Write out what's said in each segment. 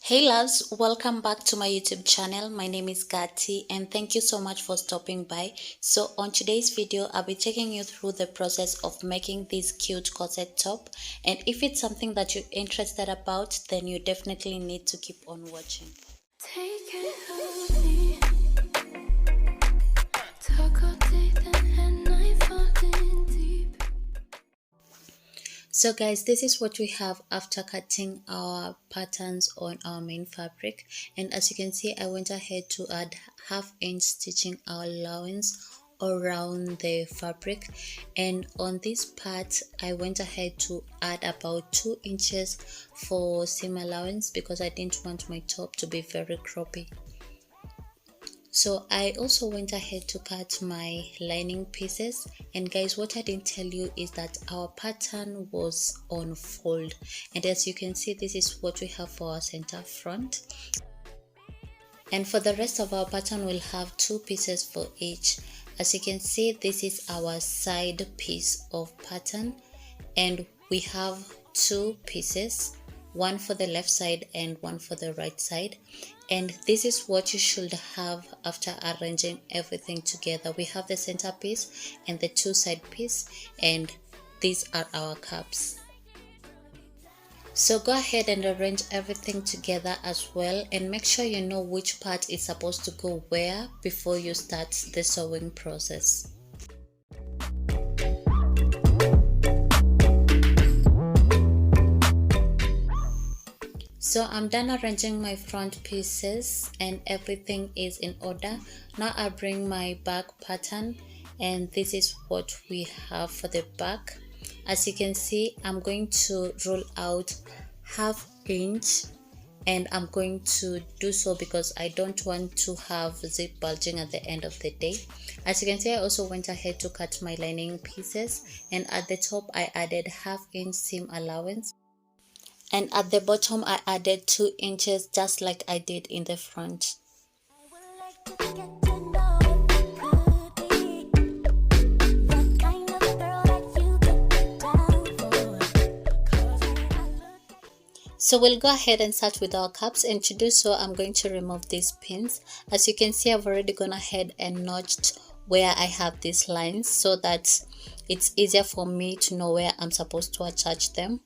Hey loves, welcome back to my YouTube channel. My name is Gatti and thank you so much for stopping by. So on today's video, I'll be taking you through the process of making this cute corset top. And if it's something that you're interested about, then you definitely need to keep on watching. Take it from me. Talk all day, then at night, falling deep. So guys, this is what we have after cutting our patterns on our main fabric, and as you can see, I went ahead to add half-inch stitching allowance around the fabric, and on this part I went ahead to add about 2 inches for seam allowance because I didn't want my top to be very croppy. So I also went ahead to cut my lining pieces, and guys, what I didn't tell you is that our pattern was on fold, and as you can see, this is what we have for our center front, and for the rest of our pattern we'll have 2 pieces for each. As you can see, this is our side piece of pattern, and we have 2 pieces, one for the left side and one for the right side. And this is what you should have after arranging everything together. We have the center piece and the 2 side piece, and these are our cups. So go ahead and arrange everything together as well, and make sure you know which part is supposed to go where before you start the sewing process. So I'm done arranging my front pieces and everything is in order. Now I bring my back pattern, and this is what we have for the back. As you can see, I'm going to roll out ½ inch, and I'm going to do so because I don't want to have zip bulging at the end of the day. As you can see, I also went ahead to cut my lining pieces, and at the top I added ½ inch seam allowance. And at the bottom I added 2 inches just like I did in the front. So we'll go ahead and start with our cups, and to do so I'm going to remove these pins. As you can see, I've already gone ahead and notched where I have these lines so that it's easier for me to know where I'm supposed to attach them.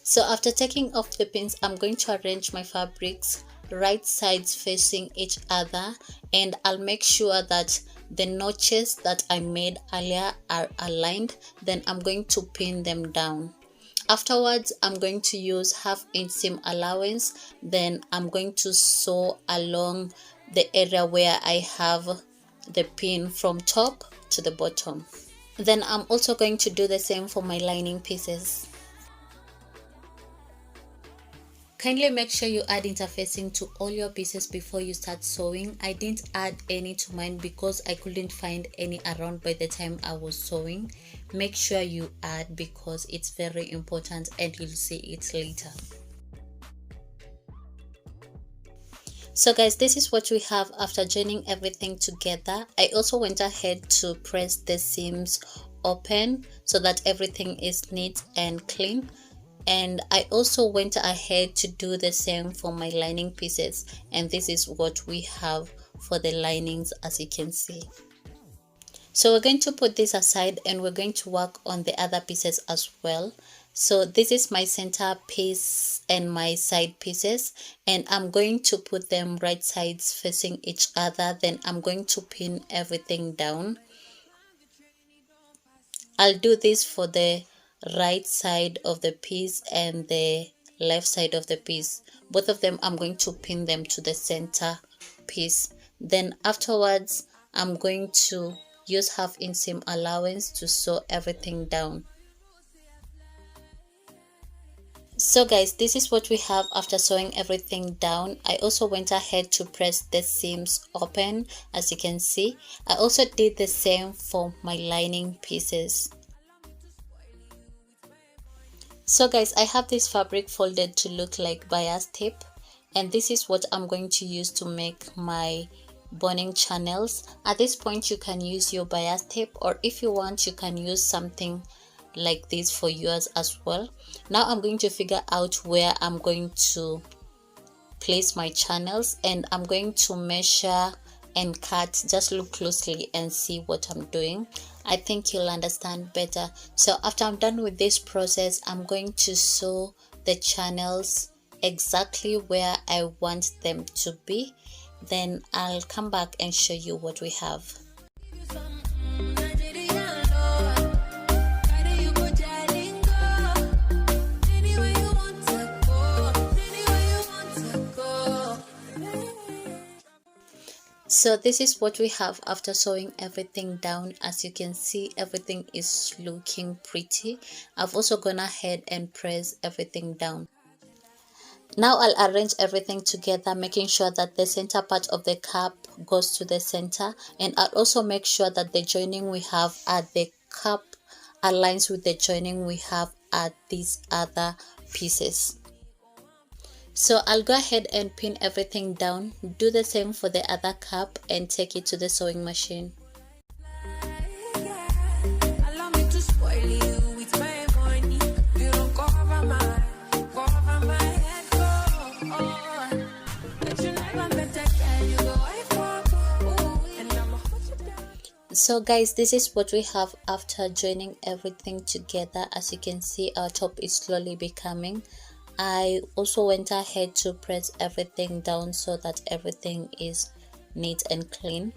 So after taking off the pins, I'm going to arrange my fabrics right sides facing each other, and I'll make sure that the notches that I made earlier are aligned. Then I'm going to pin them down. Afterwards, I'm going to use ½ inch seam allowance. Then I'm going to sew along the area where I have the pin from top to the bottom. Then I'm also going to do the same for my lining pieces. Kindly make sure you add interfacing to all your pieces before you start sewing. I didn't add any to mine because I couldn't find any around by the time I was sewing. Make sure you add because it's very important and you'll see it later. So guys, this is what we have after joining everything together. I also went ahead to press the seams open so that everything is neat and clean. And I also went ahead to do the same for my lining pieces, and this is what we have for the linings, as you can see. So we're going to put this aside and we're going to work on the other pieces as well. So this is my center piece and my side pieces, and I'm going to put them right sides facing each other. Then I'm going to pin everything down. I'll do this for the right side of the piece and the left side of the piece. Both of them I'm going to pin them to the center piece. Then afterwards I'm going to use ½ inch seam allowance to sew everything down. So guys, this is what we have after sewing everything down. I also went ahead to press the seams open, as you can see. I also did the same for my lining pieces. So guys, I have this fabric folded to look like bias tape, and this is what I'm going to use to make my boning channels. At this point you can use your bias tape, or if you want you can use something like this for yours as well. Now I'm going to figure out where I'm going to place my channels, and I'm going to measure and cut. Just look closely and see what I'm doing. I think you'll understand better. So after I'm done with this process, I'm going to sew the channels exactly where I want them to be. Then I'll come back and show you what we have. So this is what we have after sewing everything down. As you can see, everything is looking pretty. I've also gone ahead and pressed everything down. Now I'll arrange everything together, making sure that the center part of the cap goes to the center, and I'll also make sure that the joining we have at the cap aligns with the joining we have at these other pieces. So I'll go ahead and pin everything down, do the same for the other cap, and take it to the sewing machine. So guys, this is what we have after joining everything together. As you can see, our top is slowly becoming. I also went ahead to press everything down so that everything is neat and clean.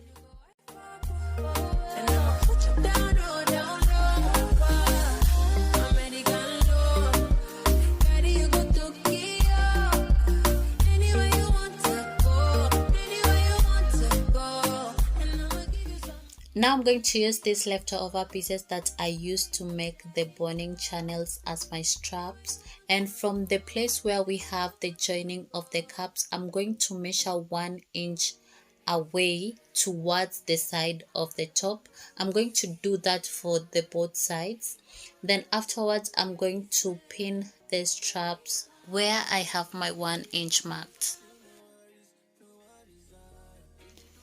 Now I'm going to use these leftover pieces that I used to make the boning channels as my straps, and from the place where we have the joining of the caps, I'm going to measure 1 inch away towards the side of the top. I'm going to do that for the both sides. Then afterwards, I'm going to pin the straps where I have my 1 inch marked.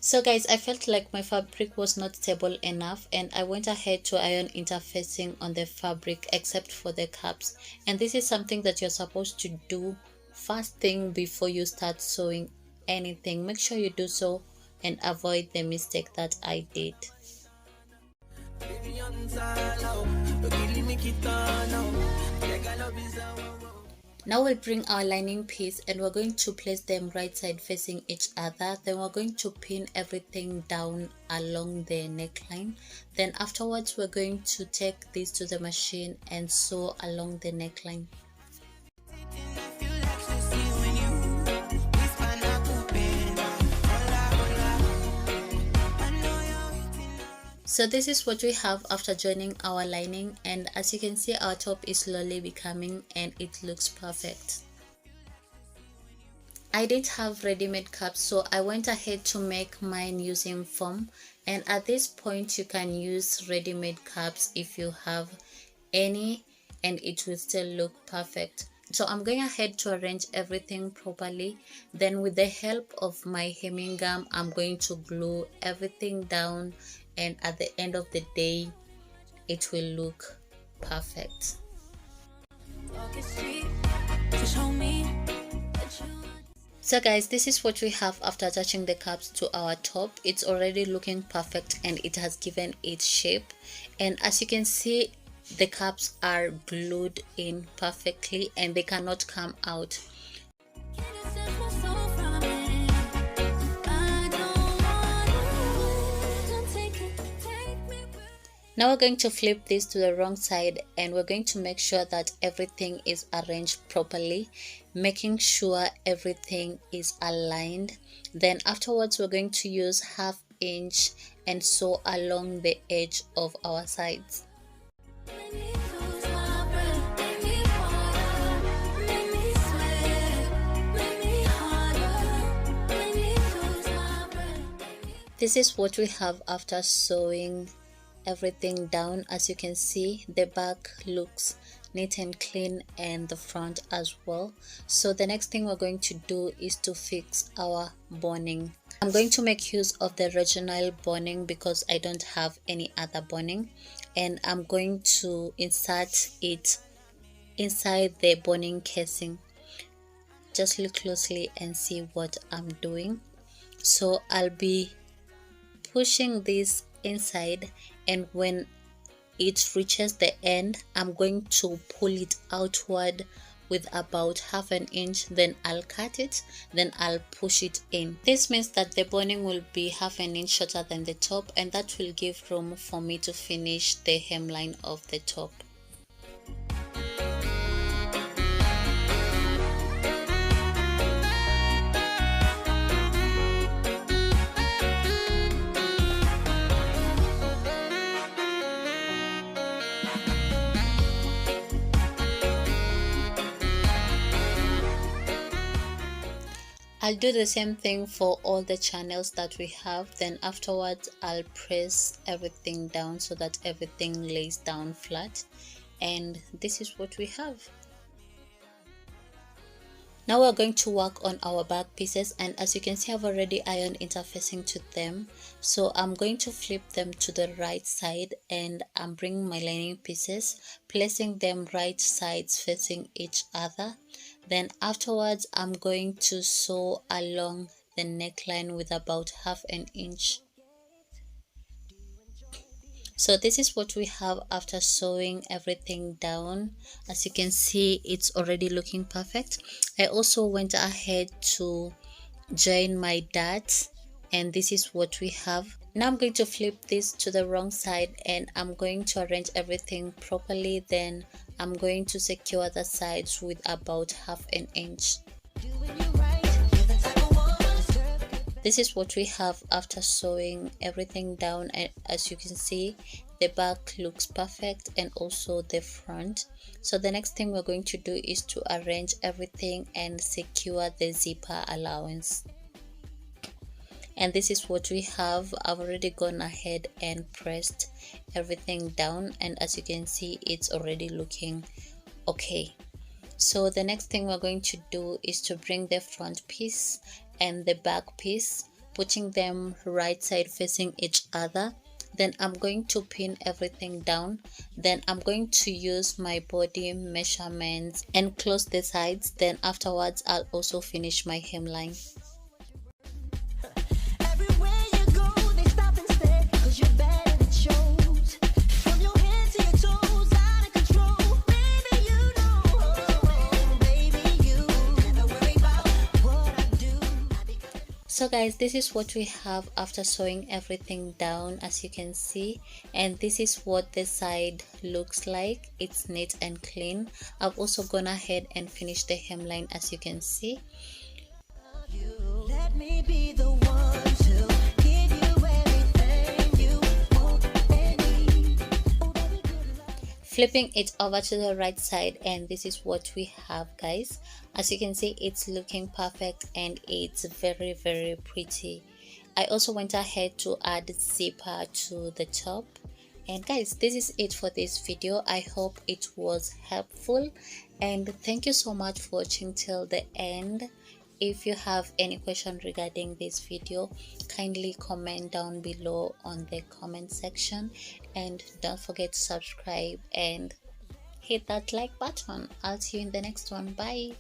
So guys, I felt like my fabric was not stable enough, and I went ahead to iron interfacing on the fabric except for the caps. And this is something that you're supposed to do first thing before you start sewing anything. Make sure you do so and avoid the mistake that I did. Now we'll bring our lining piece and we're going to place them right side facing each other. Then we're going to pin everything down along the neckline. Then afterwards, we're going to take this to the machine and sew along the neckline. So this is what we have after joining our lining, and as you can see, our top is slowly becoming and it looks perfect. I didn't have ready-made caps, so I went ahead to make mine using foam, and at this point you can use ready-made caps if you have any, and it will still look perfect. So I'm going ahead to arrange everything properly. Then with the help of my hemming gum, I'm going to glue everything down, and at the end of the day it will look perfect. So guys, this is what we have after attaching the caps to our top. It's already looking perfect and it has given its shape, and as you can see, the caps are glued in perfectly and they cannot come out. Now we're going to flip this to the wrong side, and we're going to make sure that everything is arranged properly, making sure everything is aligned. Then afterwards, we're going to use 1/2 inch and sew along the edge of our sides. This is what we have after sewing everything down. As you can see, the back looks neat and clean and the front as well. So the next thing we're going to do is to fix our boning. I'm going to make use of the regional boning because I don't have any other boning, and I'm going to insert it inside the boning casing. just look closely and see what I'm doing. So I'll be pushing this inside, and when it reaches the end, I'm going to pull it outward with about half an inch, then I'll cut it, then I'll push it in. This means that the boning will be half an inch shorter than the top, and that will give room for me to finish the hemline of the top. I'll do the same thing for all the channels that we have. Then afterwards I'll press everything down so that everything lays down flat, and this is what we have. Now we're going to work on our back pieces, and as you can see, I've already ironed interfacing to them. So I'm going to flip them to the right side, and I'm bringing my lining pieces, placing them right sides facing each other. Then afterwards I'm going to sew along the neckline with about half an inch. So this is what we have after sewing everything down. As you can see, it's already looking perfect. I also went ahead to join my darts, and this is what we have. Now I'm going to flip this to the wrong side, and I'm going to arrange everything properly. Then I'm going to secure the sides with about half an inch. This is what we have after sewing everything down, and as you can see, the back looks perfect and also the front. So the next thing we're going to do is to arrange everything and secure the zipper allowance. And this is what we have. I've already gone ahead and pressed everything down, and as you can see, it's already looking okay. So the next thing we're going to do is to bring the front piece and the back piece, putting them right side facing each other. Then I'm going to pin everything down. Then I'm going to use my body measurements and close the sides. Then afterwards I'll also finish my hemline. So guys, this is what we have after sewing everything down, as you can see, and this is what the side looks like. It's neat and clean. I've also gone ahead and finished the hemline, as you can see. Let me be the one to give you everything you want and need. Flipping it over to the right side, and this is what we have, guys. As you can see, it's looking perfect and it's very, very pretty. I also went ahead to add zipper to the top. And guys, this is it for this video. I hope it was helpful, and thank you so much for watching till the end. If you have any question regarding this video, kindly comment down below on the comment section, and don't forget to subscribe and hit that like button. I'll see you in the next one. Bye.